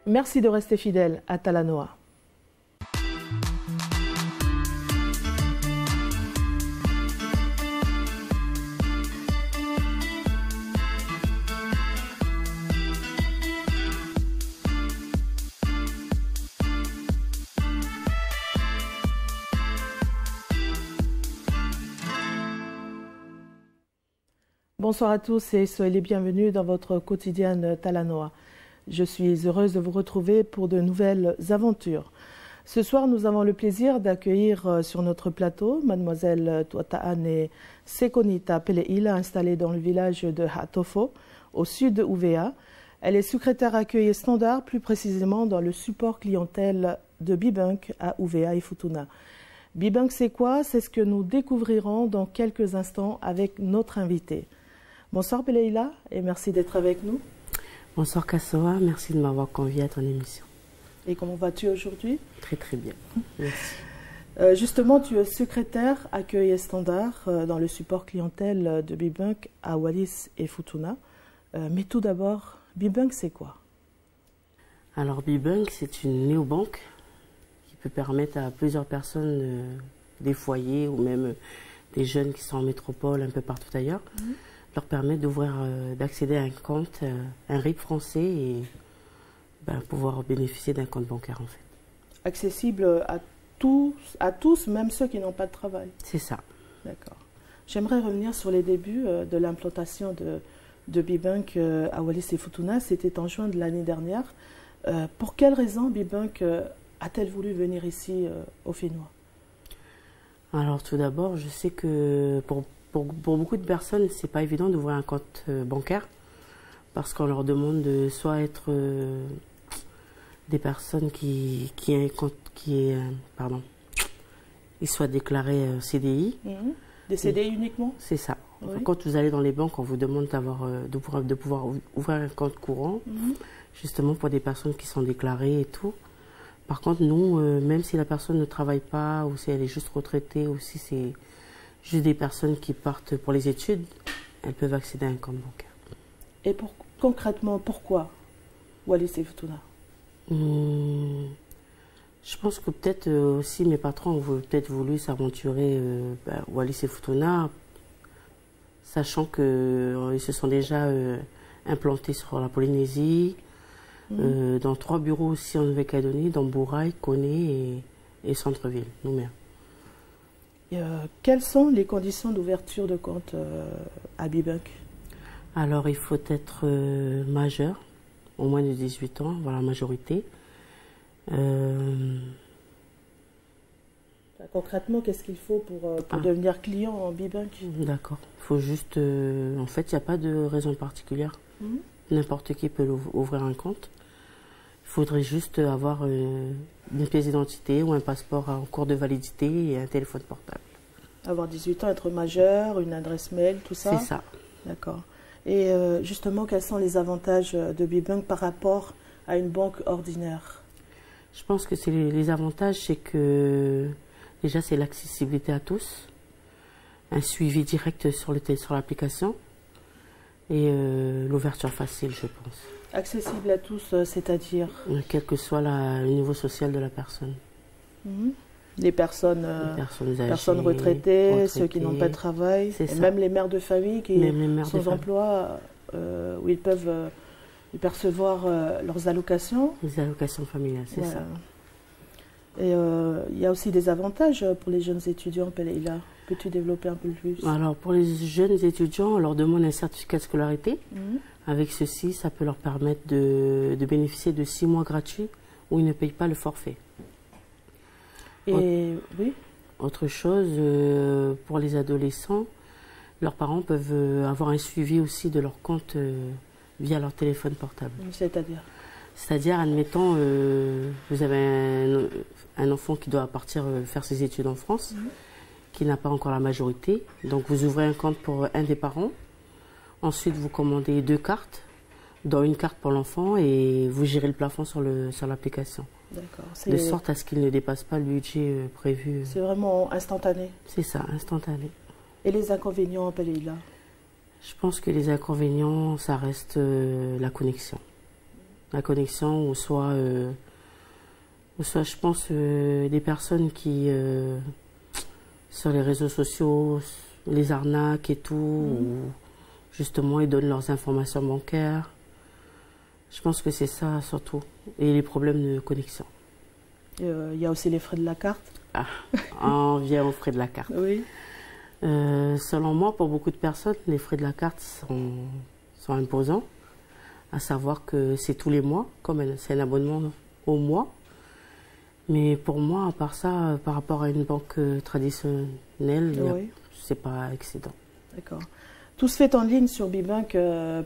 Merci de rester fidèle à Talanoa. Bonsoir à tous et soyez les bienvenus dans votre quotidienne Talanoa. Je suis heureuse de vous retrouver pour de nouvelles aventures. Ce soir, nous avons le plaisir d'accueillir sur notre plateau mademoiselle Tuataane Sekonita Peleila, installée dans le village de Hatofo, au sud de Uvea. Elle est secrétaire accueil et standard, plus précisément dans le support clientèle de Bibunk à Uvea et Futuna. Bibunk, c'est quoi? C'est ce que nous découvrirons dans quelques instants avec notre invité. Bonsoir Peleila et merci d'être avec nous. Bonsoir Kassoa, merci de m'avoir convié à ton émission. Et comment vas-tu aujourd'hui? Très très bien, merci. Justement, tu es secrétaire accueil et standard dans le support clientèle de Bibunk à Wallis et Futuna. Mais tout d'abord, Bibunk c'est quoi? Alors Bibunk c'est une néobanque qui peut permettre à plusieurs personnes, des foyers ou même des jeunes qui sont en métropole, un peu partout ailleurs, leur permettre d'accéder à un compte, un RIB français et pouvoir bénéficier d'un compte bancaire en fait. Accessible à tous, même ceux qui n'ont pas de travail. C'est ça. D'accord. J'aimerais revenir sur les débuts de l'implantation de Bibunk à Wallis et Futuna. C'était en juin de l'année dernière. Pour quelle raison Bibunk a-t-elle voulu venir ici au Fénois? Alors tout d'abord, je sais que pour beaucoup de personnes, c'est pas évident d'ouvrir un compte bancaire parce qu'on leur demande de soit être des personnes qui aient un compte ils soient déclarés CDI. Des CDI uniquement? C'est ça. Oui. Enfin, quand vous allez dans les banques, on vous demande de pouvoir ouvrir un compte courant, justement pour des personnes qui sont déclarées et tout. Par contre, nous, même si la personne ne travaille pas ou si elle est juste retraitée ou si c'est juste des personnes qui partent pour les études, elles peuvent accéder à un compte bancaire. Et concrètement, pourquoi Wallis et Futuna? Je pense que peut-être aussi mes patrons ont peut-être voulu s'aventurer Wallis et Futuna, sachant qu'ils se sont déjà implantés sur la Polynésie, dans 3 bureaux aussi en Nouvelle-Calédonie, dans Bourail, Koné et Centre-Ville, Nouméa. Quelles sont les conditions d'ouverture de compte à Bibunk? Alors, il faut être majeur, au moins de 18 ans, voilà la majorité. Concrètement, qu'est-ce qu'il faut pour devenir client en Bibunk? D'accord. Il faut juste... en fait, il n'y a pas de raison particulière. N'importe qui peut ouvrir un compte. Il faudrait juste avoir une pièce d'identité ou un passeport en cours de validité et un téléphone portable. Avoir 18 ans, être majeur, une adresse mail, tout ça? C'est ça. D'accord. Et justement, quels sont les avantages de Bibunk par rapport à une banque ordinaire? Je pense que les avantages, c'est que déjà c'est l'accessibilité à tous, un suivi direct sur l'application et l'ouverture facile, je pense. Accessible à tous, c'est-à-dire? Quel que soit le niveau social de la personne. Les personnes retraitées, ceux qui n'ont pas de travail, et même les mères de famille qui sont sans emploi, où ils peuvent percevoir leurs allocations. Les allocations familiales, c'est ça. Et il y a aussi des avantages pour les jeunes étudiants, Peleila. Peux-tu développer un peu plus? Alors, pour les jeunes étudiants, on leur demande un certificat de scolarité. Avec ceci, ça peut leur permettre de bénéficier de 6 mois gratuits où ils ne payent pas le forfait. Et oui. Autre chose, pour les adolescents, leurs parents peuvent avoir un suivi aussi de leur compte via leur téléphone portable. C'est-à-dire? C'est-à-dire, admettons, vous avez un enfant qui doit partir faire ses études en France, qui n'a pas encore la majorité. Donc, vous ouvrez un compte pour un des parents. Ensuite, vous commandez 2 cartes, dont une carte pour l'enfant, et vous gérez le plafond sur l'application. D'accord. De sorte à ce qu'il ne dépasse pas le budget prévu. C'est vraiment instantané? C'est ça, instantané. Et les inconvénients, Peleila? Je pense que les inconvénients, ça reste la connexion. la connexion, ou soit je pense, des personnes qui, sur les réseaux sociaux, les arnaques et tout, ou justement ils donnent leurs informations bancaires. Je pense que c'est ça surtout. Et les problèmes de connexion. Il y a aussi les frais de la carte. Ah, on vient aux frais de la carte. Oui. Selon moi, pour beaucoup de personnes, les frais de la carte sont imposants. À savoir que c'est tous les mois, comme c'est un abonnement au mois. Mais pour moi, à part ça, par rapport à une banque traditionnelle, Oui. c'est pas excédent. D'accord. Tout se fait en ligne sur Bibank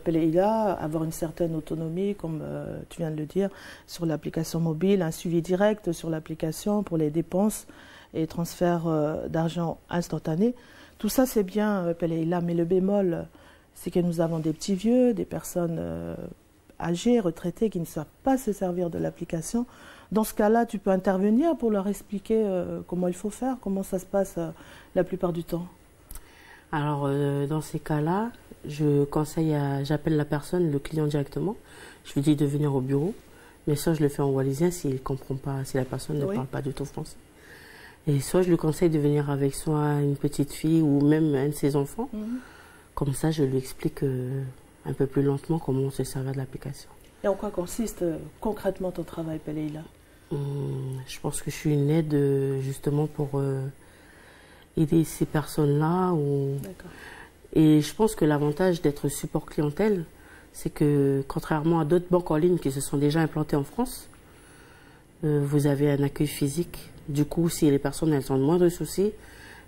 Peleila, avoir une certaine autonomie, comme tu viens de le dire, sur l'application mobile, un suivi direct sur l'application pour les dépenses et transferts d'argent instantané. Tout ça, c'est bien, Peleila, mais le bémol, c'est que nous avons des petits vieux, des personnes âgées, retraitées, qui ne savent pas se servir de l'application. Dans ce cas-là, tu peux intervenir pour leur expliquer comment il faut faire, comment ça se passe la plupart du temps. Alors, dans ces cas-là, j'appelle la personne, le client directement. Je lui dis de venir au bureau. Mais soit je le fais en wallisien s'il ne comprend pas, si la personne ne parle pas du tout français. Et soit je lui conseille de venir avec soit une petite fille ou même un de ses enfants. Comme ça, je lui explique un peu plus lentement comment on se servir de l'application. Et en quoi consiste concrètement ton travail, Peleila? Je pense que je suis une aide justement pour aider ces personnes-là. Et je pense que l'avantage d'être support clientèle, c'est que contrairement à d'autres banques en ligne qui se sont déjà implantées en France, vous avez un accueil physique. Du coup, si les personnes elles ont le moindre souci,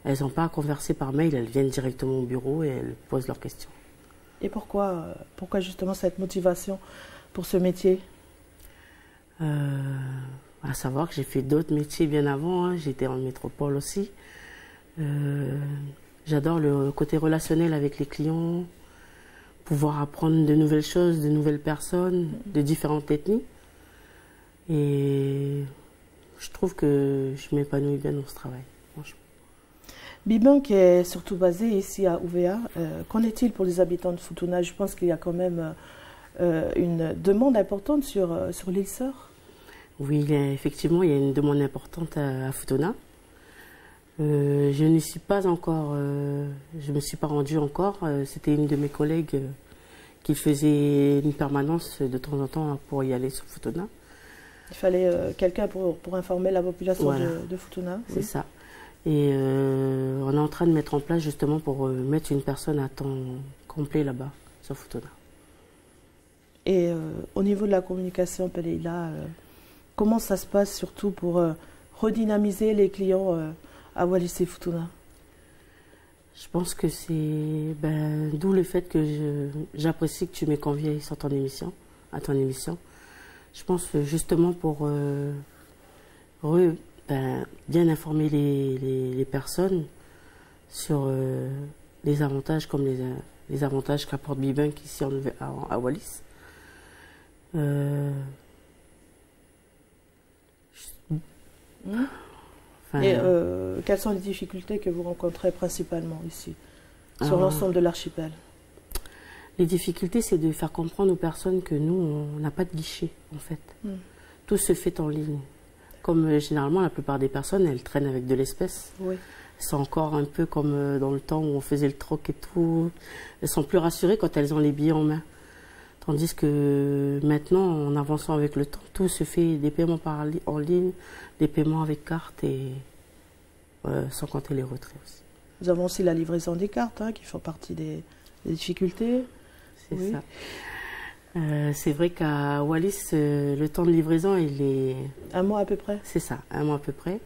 elles n'ont pas à converser par mail, elles viennent directement au bureau et elles posent leurs questions. Et pourquoi justement cette motivation pour ce métier? À savoir que j'ai fait d'autres métiers bien avant, hein. J'étais en métropole aussi. J'adore le côté relationnel avec les clients, pouvoir apprendre de nouvelles choses, de nouvelles personnes, de différentes ethnies. Et je trouve que je m'épanouis bien dans ce travail, franchement. Bibank est surtout basé ici à Ouvéa. Qu'en est-il pour les habitants de Futuna? Je pense qu'il y a quand même une demande importante sur l'île Sœur. Oui, effectivement, il y a une demande importante à Futuna. Je n'y suis pas encore, je ne me suis pas rendue encore. C'était une de mes collègues qui faisait une permanence de temps en temps pour y aller sur Futuna. Il fallait quelqu'un pour informer la population voilà. de Futuna. C'est ça. Et on est en train de mettre en place justement pour mettre une personne à temps complet là-bas, sur Futuna. Et au niveau de la communication, Peleila, comment ça se passe surtout pour redynamiser les clients à Wallis et Futuna? Je pense que c'est d'où le fait que j'apprécie que tu m'aies convié sur ton émission, à ton émission. Je pense justement pour bien informer les personnes sur les avantages comme les avantages qu'apporte Bibank ici à Wallis. Et quelles sont les difficultés que vous rencontrez principalement ici, sur l'ensemble de l'archipel? Les difficultés, c'est de faire comprendre aux personnes que nous, on n'a pas de guichet, en fait. Tout se fait en ligne. Comme généralement, la plupart des personnes, elles traînent avec de l'espèce. Oui. C'est encore un peu comme dans le temps où on faisait le troc et tout. Elles sont plus rassurées quand elles ont les billets en main. Tandis que maintenant, en avançant avec le temps, tout se fait des paiements en ligne, des paiements avec carte et sans compter les retraits aussi. Nous avons aussi la livraison des cartes qui font partie des difficultés. C'est ça. C'est vrai qu'à Wallis, le temps de livraison, il est... Un mois à peu près? C'est ça, un mois à peu près.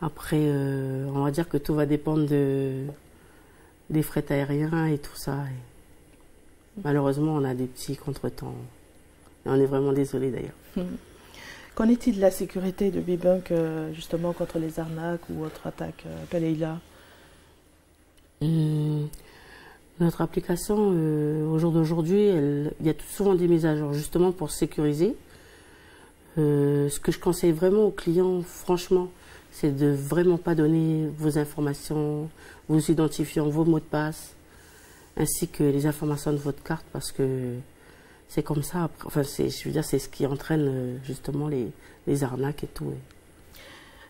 Après, on va dire que tout va dépendre des frais aériens et tout ça. Et malheureusement, on a des petits contretemps. Et on est vraiment désolé d'ailleurs. Qu'en est-il de la sécurité de Bibank, justement, contre les arnaques ou autres attaques, Peleila? Notre application, au jour d'aujourd'hui, il y a souvent des mises à jour, justement pour sécuriser. Ce que je conseille vraiment aux clients, franchement, c'est de vraiment pas donner vos informations, vos identifiants, vos mots de passe, ainsi que les informations de votre carte, parce que c'est comme ça. Enfin, je veux dire, c'est ce qui entraîne justement les arnaques et tout.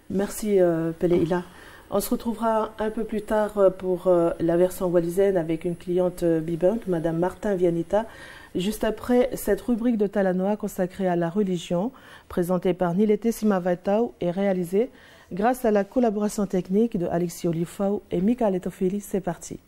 Merci Peleila. On se retrouvera un peu plus tard pour la version wallisaine avec une cliente Bibunk, Madame Martin Vianita, juste après cette rubrique de Talanoa consacrée à la religion, présentée par Nilete Simavaitao et réalisée grâce à la collaboration technique de Alexis Olifau et Mika Letofili. C'est parti.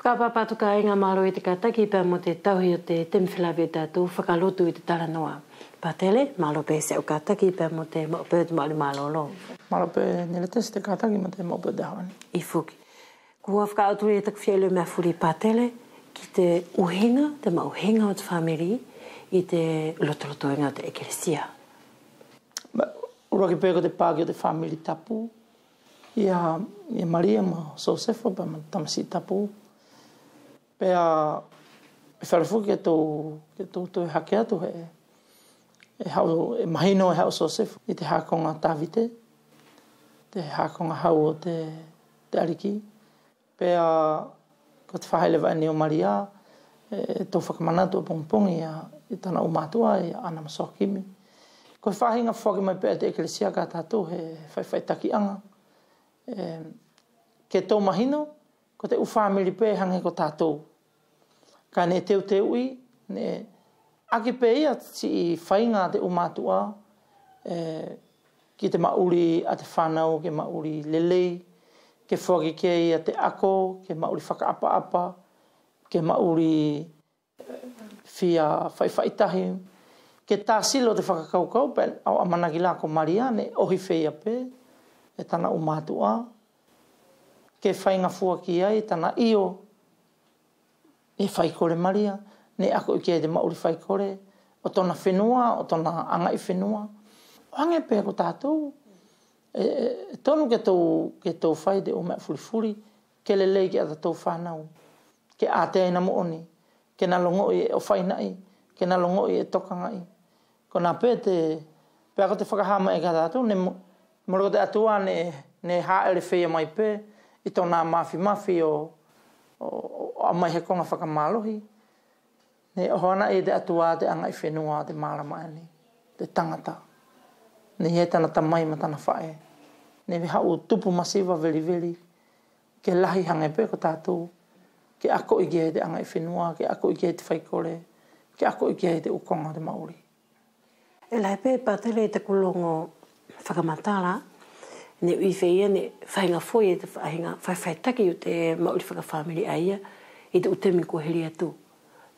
Whakapapatu ka inga malo I te kataki pia mo te tauhi o te temwhilawe tātou whakalotu I te Talanoa. Patele, malo pe se o kataki pia mo te mo'opēd mo ali malolo. Malo pe Nilete se te kataki mo te mo'opēd hawani. I fuki. Kua whakaatu I tak whiele mea furi patele ki te uhinga, te mauhinga o te whamiri I te lotolotoenga o te ekelesia. Ura ki pēko te pāki o te whamiri tapu. Ia Maria ma Sosefo pa ma tamasi tapu. Pea e wharafuki e tō hake atu e mahino e hao Sosefo I te hakonga Tavite, te hakonga hau o te ariki. Pea ko te whahelewa e Neo Maria, tō whakamanatu o pongpongi I tana umatua I ana masokimi. Ko e whahinga whaki mai pēr te ekelesia ka tātou he whaiwhaitaki anga. Ke tō mahino, ko te uwhamiri pē hange ko tātou. Ka ne teu te ui, ne ake pē ia si I whainga te umatua, ki te mauri a te whanau, ke mauri lelei, ke whaki ke ia te ako, ke mauri whakaapa-apa, ke mauri fia whaiwhaitahi, ke tā silo te whakakaukau, pē au amanaki la ko Maria, ne ohi whea pē, e tana umatua, ke whainga fuaki ai, tana io, e whaikore Maria, ne ako I kia te mauri whaikore, o tona whenua, o tona anga I whenua. O ange pēr ko tātou, tonu ke tō whai te o mea furifuri, ke lelei ki ata tō whanau, ke ātea ina mooni, ke na longo I o whainai, ke na longo I tokangai. Ko nā pēr pēr ko te whakahama e ka tātou, ne moro te atua ne haere whea mai pē, I tōna mafi o mai he konga whakamalohi. Ne ohana e te atua te anga I whenua te marama ane, te tangata. Ne he tana tamai ma tana whae. Ne we hau tupu masiva veri, ke lahi hange pē ko tātou, ke ako I kia te anga I whenua, ke ako I kia te whaikore, ke ako I kia te ukonga te mauri. E lai pē patele te kulongo whakamatala, ne ui whaia ne whainga foi e te whaiwhaitaki o te mauri whakawhamiri aia I te utemi kua hiri atu.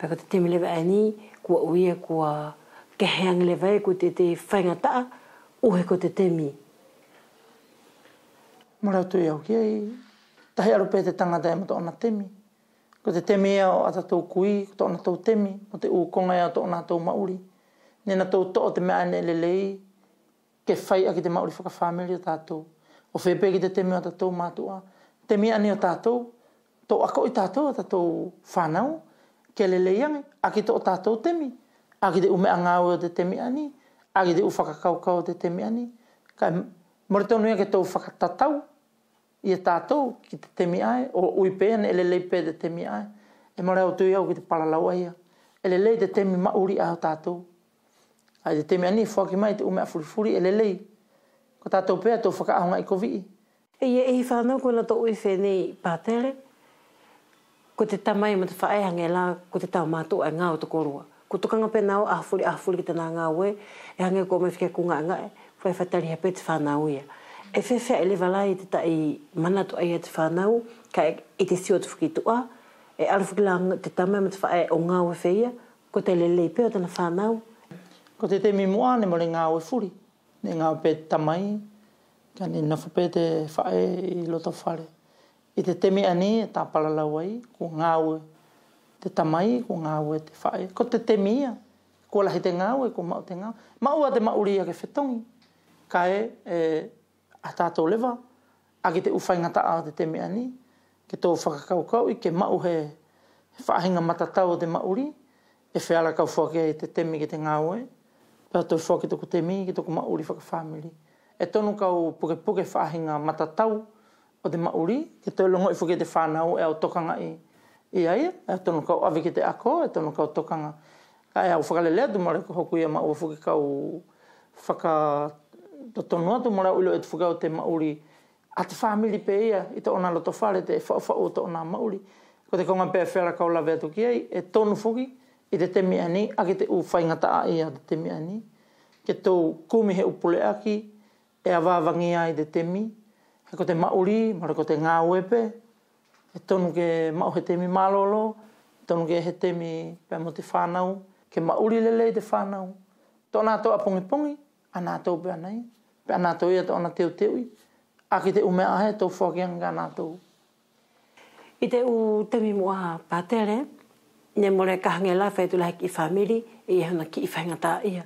Pēka te temi lewa ani, kua uia, kua keheang lewa e, kua te whainga taa, uhe ko te temi. Mora tui au kia I tahi aru pē te tangata e mo tōna temi. Ko te temi ea o ata tō kui, ko tōna tō temi, mo te ukonga ea o tōna tō mauri. Nena tō to'o te mea ane lelei, ke whai aki te mauri whakawhamiri o tātou. O whepe ki te temi o tātou mātua. Temi ane o tātou, tō ako I tātou o tātou whanau, ke lelei ange, aki tō tātou temi. Aki te ume angau o te temi ani, aki te uwhakakaukau o te temi ani. Kai moritonu ia ke tō whakatatau, I tātou ki te temi ai, o ui pē ane e lelei pē te temi ai. E mora o tui au ki te paralau aia. E lelei te temi mauri ai o tātou. Ai te temi ani whaki mai te ume a furifuri, e lelei. Ko tātou pēr tō whakaahonga I COVID. E hi whanau kona tō ui whenei pātere, ko te tamai ma te whaehange la, ko te tau mātou e ngāo te korua. Ko tukanga pēnau ahafuri ki tana ngāwe, e hange ko me whika kunga ngae, whai whatari hapē te whanau ia. E whewhea e lewa lai te tai manatu ai te whanau, ka I te sio te whukitua, e aruwhikilanga te tamai ma te whae o ngāwe wheia, ko te lelei pēo tana whanau. Ko te temi mua ne mori ngāwe furi. Ne ngāwe pē te tamai, ka ne nawha pē te whae I loto whare. I te temi ani e tā palalau ai, ko ngāwe te tamai, ko ngāwe te whae. Ko te temi ia, ko lahi te ngāwe, ko mau te ngāwe. Mau a te mauri a ke whetongi. Ka a tātou lewa, a ki te uwhainga taa o te temi ani, ke tō whakakaukau I ke mau he whaahinga matatau o te mauri, e whiala kau whake I te temi ki te ngāwe, pēr tō whake tōku temi ki tōku mauri whakawhamiri. E tonu kau puke whaahinga matatau, o o te mauri, ke toi longo i fuke te whanau e au tokanga i ai, e tonu kau awe ki te ako, e tonu kau tokanga. Ka e au whakalelea tu mara ko hoku ia maua fuke kau whaka tonu atu mara uilo e tu fuke au te mauri. A te whamili pe ia, i te ona loto whare te whao te ona mauri. Ko te konga pēr whera kau lawe atu ki ai, e tonu fuki i te temi ani, a ki te u whaingata a ia te temi ani. Ke tau kumi he upule aki, e awawangi ai te temi. He ko te mauri, mara ko te ngā uepe, e tonu ke mau he temi malolo, tonu ke he temi pēr mo te whanau, ke mauri lelei te whanau. Tō nātou a pongi, a nātou pēr nei, pēr nātou ia tō na teu teui, a ki te umea ahe tō whakianga nātou. I te u temi mua pātere, ne more kahangela whaitu lahi ki whamiri, e hana ki i whaingata ia.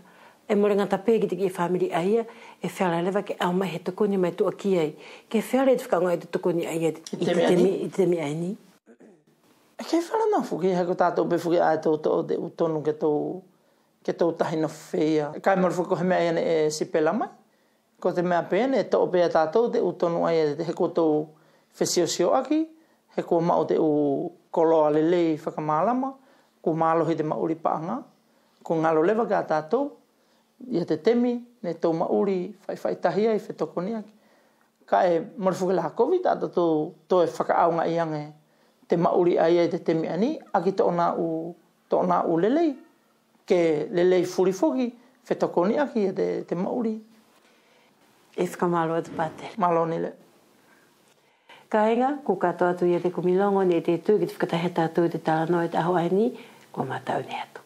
E more ngata pē ki te ki i whamiri a ia, e whiara lewa ke au mai he tukuni mai tua ki ai. Ke whiara e te whakanga i te tukuni a ia, i te temi aini. Ke whiara nā fuki, hei ko tātou pe fuki ai tō te utonu ke tō tahina whea. Kai mara fuki ko he mea iane e sipela mai. Ko te mea pēne, e tō pēa tātou te utonu ai e he ko tō whesio aki, he ko mao te u koloa lelei whakamālama, ko mālohi te mauri paanga, ko ngalo lewa ka tātou, ia te temi, ne tō mauri whai ai, whetokoni aki. Ka e marafuki laha COVID, tātou tō e whakaaunga i ange te mauri ai te temi ani, aki tō na u lelei, ke lelei furifoki, whetokoni aki e te mauri. E whakamalo atu pātere. Malo nile. Ka inga, ko katoa atu ia te kumilongo, ne te tū, ki te whakatahe tātou te tānoa e te aho aini, ko mātau ne atu.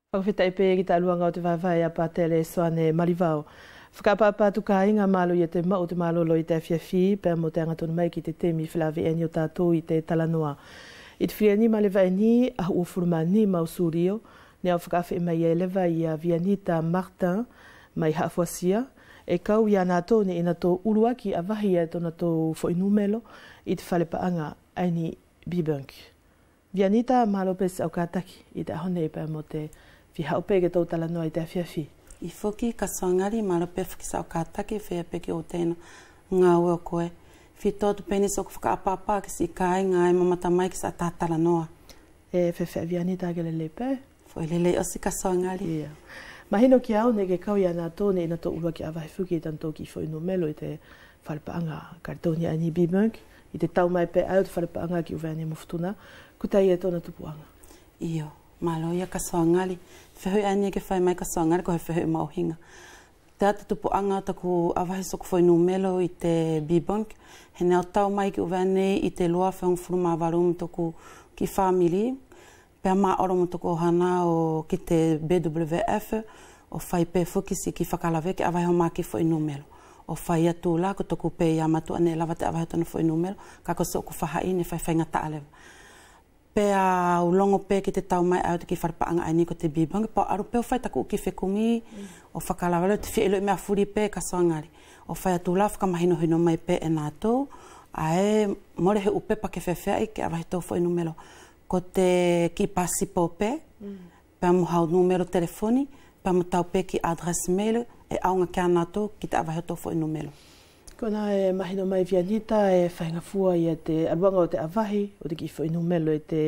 Whakawhitai pē ki tā luanga o te whawhai a pātere soane Marivao. Whakapapatu ka inga malo i te mau te malolo i te awhiawhi, pēr mo te angatonu mai ki te temi whilawe eni o tātou i te talanoa. I te whiani ma lewa eni, a ua furuma ni mau sūrio, ne au whakawhi mai e lewa i a Vianita Martin, mai haafuasia, e kau i ana tōne ina tō uruaki a wahi e tōna tō whoinumelo i te whalepaanga aini Bibunk. Vianita Malopes au kātaki i te ahone i pēr mo te whihau pēke tō talanoa i te awhiawhi. I whoki ka soangari Malope whakisa au kātaki whea peke o tēna ngā ua koe. Whi tōtu penis o whakaapapa kisi i kāi ngā e mamata mai kisa tā talanoa. E whewhea Vianita ke lele pē? Foi lele osi ka soangari. Yeah. Mahino ki au ne ke kau i ana tōne ina tō ua ki awahi whuki i tanto ki whoinumelo i te whalepaanga kartoni ani Bibunk, i te tau mai pē au te whalepaanga ki uweani mufutuna, kutai e tōna tupuanga. Iyo, malo ia ka soangari. Whehui ania ke whai mai ka soangari ko he whehui mauhinga. Te ata tupuanga taku awahi soku whoinumelo i te Bibunk, he neo tau mai ki uweani i te loa wheung furuma warum toku ki whamiri, pea maa oro mo toko hana o ki te BWF o whai pē whukisi ki whakalawe ki awahi o maa ki whoinumelo. O whai atu la ko toko pē ia matu ane lawa te awahi tonu whoinumelo, ka ko soku whahai ne whai ngata alewa. Pea u longo pē ki te tau mai au te ki wharpaanga aini ko te Bibunk, pa aru pē o whai taku uki whekumi o whakalawe te whielo i mea furi pē ka soangari. O whai atu la whakamahino hino mai pē e nātou, ae more he upe pa ke whewhea i ke awahi tau whoinumelo. Ko te ki pasipo pē, pēr mo hau numero telefoni, pēr mo tau pē ki adres mail, e aunga kia nātou ki te awahi tau whoinumelo. Kona e mahino mai Vianita e whaingafua i te aruanga o te awahi, o te ki whoinumelo i te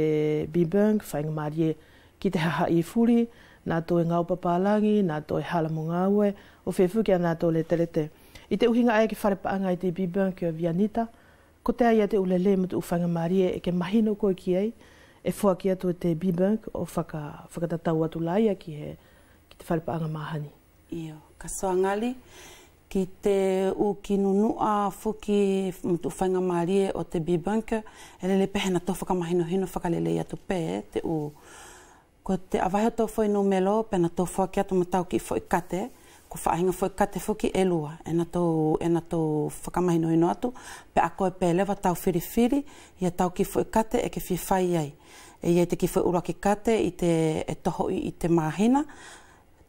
Bibunk, whainga marie ki te haha i furi, nātou e ngau papalangi, nātou e hala mo ngāue, o whewhuki a nātou le telete. I te uhinga ai ki wharepaanga i te Bibunk Vianita, ko te ai a te ulele mo te uwhainga marie e ke mahino koe ki ai, e whuaki atu te Bibunk o whakatatau atu laia ki te whalepaanga mahani. Iyo, ka soangali, ki te u ki nunua whuki mutu whainga marie o te Bibunk, e lele pehena tō whakamahino hino whakalele atu pē, te u. Ko te awahi tō whoinumelo, pēna tō whuaki atu matau ki whoikate, ko whaahinga whoikate whuki e lua, e na tō whakamahino hino atu, pe a koe pē lewa tau whiriwhiri, ia tau ki whoikate e ke whiwhai ai. E ia te ki whai uraki kate i te toho i te mahina,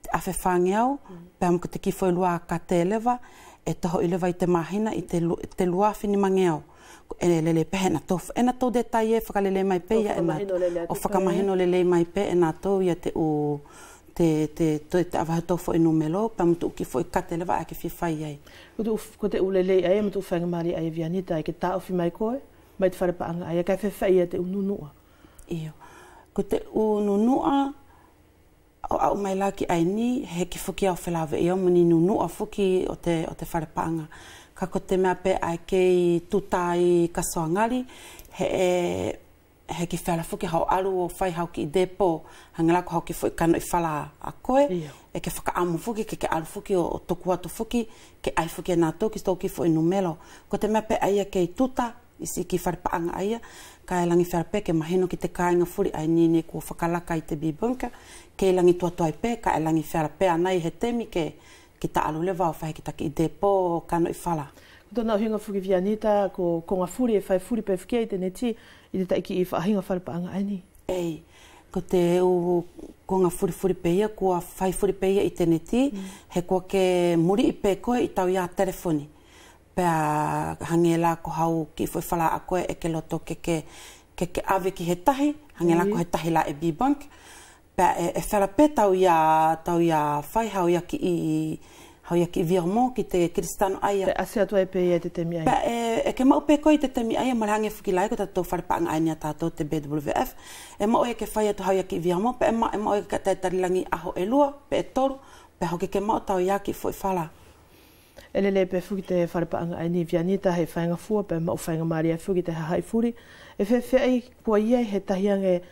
te awhi whangi au, pēr mo te ki whai lua kate lewa, e toho i lewa i te mahina, i te lua whini mangi au. E lele pe, e na tō detai e whakalele mai pe, o whakamahino lele mai pe, e nā tō ia te te avahato fo numelo pa mutu ki fo kate leva a ke fi fai ai ko te ulele ai mutu fanga mari ai Vianita ke ta ofi mai koe mai te whare paanga ai ka fai te ununua iyo ko te ununua au mai laki ai ni he ki fuki au whelave i omani nunua fuki o te whare paanga ka ko te mea pe ai kei tutai kasoangari he ki whala fuki hau alu o whai hau ki i depo hangela ko hau ki fui kano i whala a koe e ke whakaamu fuki ke alu fuki o toku atu fuki ke ai fuki e nātou ki stau ki fui numelo ko te mea pe aia kei tuta isi ki whare paanga aia ka e langi whare pe ke mahino ki te kāinga furi ai nini ko whakalaka i te bibunka ke langi tuatua i pe ka e langi whare pe anai he temi ki ta alu lewa o whahe ki taki i depo kano i whala Tōna hinga fuki Vianita ko konga furi e whai furi pe whikia i te neti i te taiki i whahinga whare paanga ai ni. Ei, ko te konga furi pe ia, kua whai furi pe ia i te neti, he kua ke muri i pe koe i tau ia telefoni. Pea hangela ko hau ki fwoi whala a koe e ke loto ke ave ki he tahi, hangela ko he tahi la e B-Bank. Pea e whala pe tau ia whai hau ia ki i hau ia ki virement ki te Kristano aia. Te ase atua e pe ia te temi aia. Pea e ke mau pe koe i te temi aia, marahange fuki lai ko tatou whare paanga aia tātou te BWF. E mau e ke whai atu hau ia ki virement, pe e mau e ka taitarilangi aho e lua, pe e toru, pe hau ke mau tau ia ki fwoi whala. Elele pe fuki te whare paanga ai ni Vianita he whainga fua, pe mau whainga maria fuki te hahai furi. E whewhei kua ia he tahiange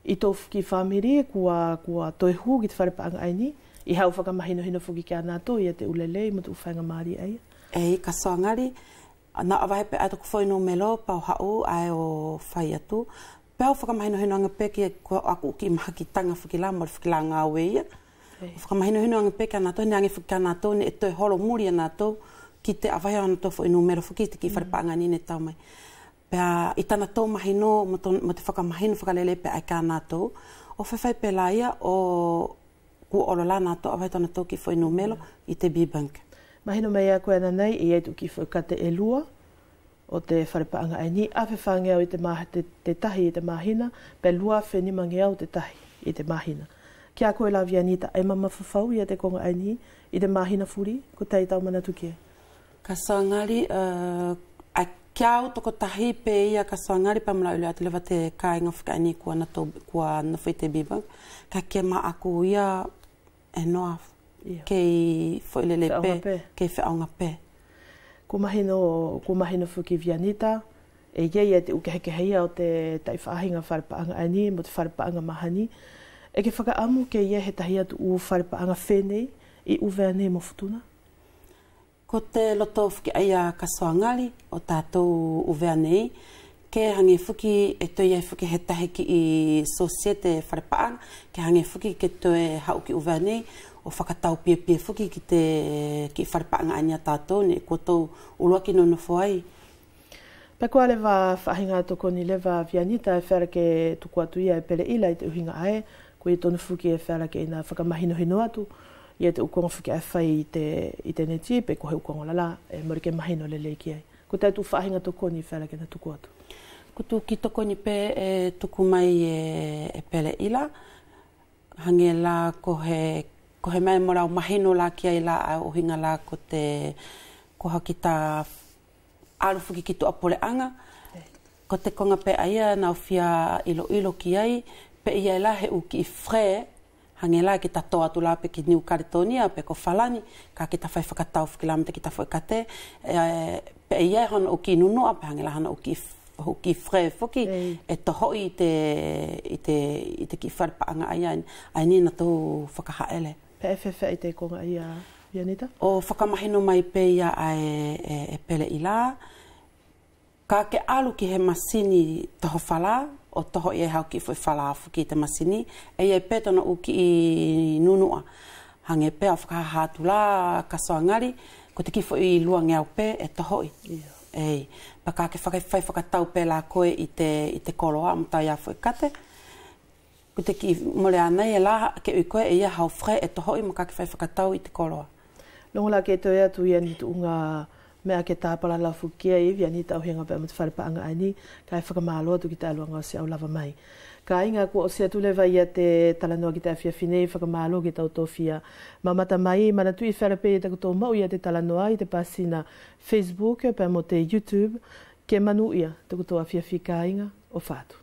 i tō fuki whamiri, kua toi hu ki te whare paanga ai ni. I hau whakamahino hino fuki kia nātou i te ulelei mo tu whainga maari ai. Ei, ka soangari, nā awahe pe atu ku whoi no melo, pau hau ai o whai atu. Pau whakamahino hino anga pe ki aku ki mahaki tanga fuki la, mori fuki la ngā weia. Whakamahino hino anga pe kia nātou, ni angi fuki kia nātou, ni e toi holo muri a nātou, ki te awahe o nātou whoi no melo fuki, te ki whare paanga ni ne tau mai. Pea i tana tau mahino, mo te whakamahino whakalele pe ai kia nātou, o whewhai pe laia o kua olola nātou awai tana tō ki whoi numelo i te B-Bank. Mahino mei a koe nei, i eitu ki whoi kate e lua o te wharepaanga ai ni, a whewhange au i te tahi i te mahina, pe lua whenimange au te tahi i te mahina. Kia koe la Vianita, ai mama whawhau i te konga ai ni, i te mahina furi, ko tei tau mana tukia? Ka soangari, a kia au toko tahi pe ia ka soangari pa mla ulu atu lewa te kāinga whika ai ni kua na whoi te B-Bank, ka kia ma aku ia e noa kei whoilele pe, kei whiaunga pe. Ko mahino fuki Vianita, e iei e te ukehekeheia o te taiwhaahinga wharepaanga ai ni, mo te wharepaanga mahani. E ke whakaamu ke iei he tahi atu u wharepaanga whenei, i uwea nei mo futuna? Ko te loto fuki aia ka soangari o tātou uwea nei, ke hange fuki e toi ai fuki he tahi ki i societe wharepaanga, ke hange fuki ke toi hau ki uwea nei, o whakatau pie fuki ki wharepaanga ania tātou, ne ko tau ulua ki nono whai. Pea kua lewa whahinga toko ni lewa Vianita e whera ke tuku atu ia e pele ila i te uhinga ae, ko i tonu fuki e whera ke ina whakamahino hino atu, i te ukonga fuki e whai i te neti, pe ko he ukonga lala, e mori ke mahino lele ki ai. Ko te tu whahinga toko ni whera ke na tuku atu. Ko tu ki toko ni pe e tuku mai e pele ila, hange la ko he mai morau mahino la ki ai la a uhinga la ko haki ta arufuki ki tu apoleanga. Ko te konga pe aia na uwhia ilo ki ai, pe ia la he uki i whre, hange la ki ta toa tu la pe ki New Caledonia, pe ko whalani, ka ki ta whai whakatau whikilamata ki ta whai kate, pe ia hana uki nunua, pe hange la hana uki whre whuki, e toho i te ki wharepaanga ai ni na tō whakahaele. Pe e whewhe i te konga ia Vianita? O whakamahino mai pe ia e pele i la, ka ke alu ki he masini toho whala, o toho i e hau ki whai whala whuki te masini, e ia pe tona uki i nunua. Hange pe a whakahatu la ka soangari, ko te ki whai lua ngeau pe e toho i. Ei, pa ka ke whai whakatau pe la koe i te koloa, mutai a whai kate. Ko te ki mole anei e la ke ui koe e ia hau whai e toho i, ma ka ke whai whakatau i te koloa. Longo la ke toi atu ia ni tu unga mea ke tāpala lafu kia i via ni tau hinga pe mata wharepaanga ai ni, ka e whakamāloa tu ki te aluanga se au lava mai. Ka inga kua o se atu lewa ia te talanoa ki te awhia whine, whakamāloa ki tau tōwhia. Ma mata mai, mana tui wharepe i te kuto mau ia te talanoa i te pasina Facebook, pe mo te YouTube, ke manu ia te kuto awhia whika inga o whātu.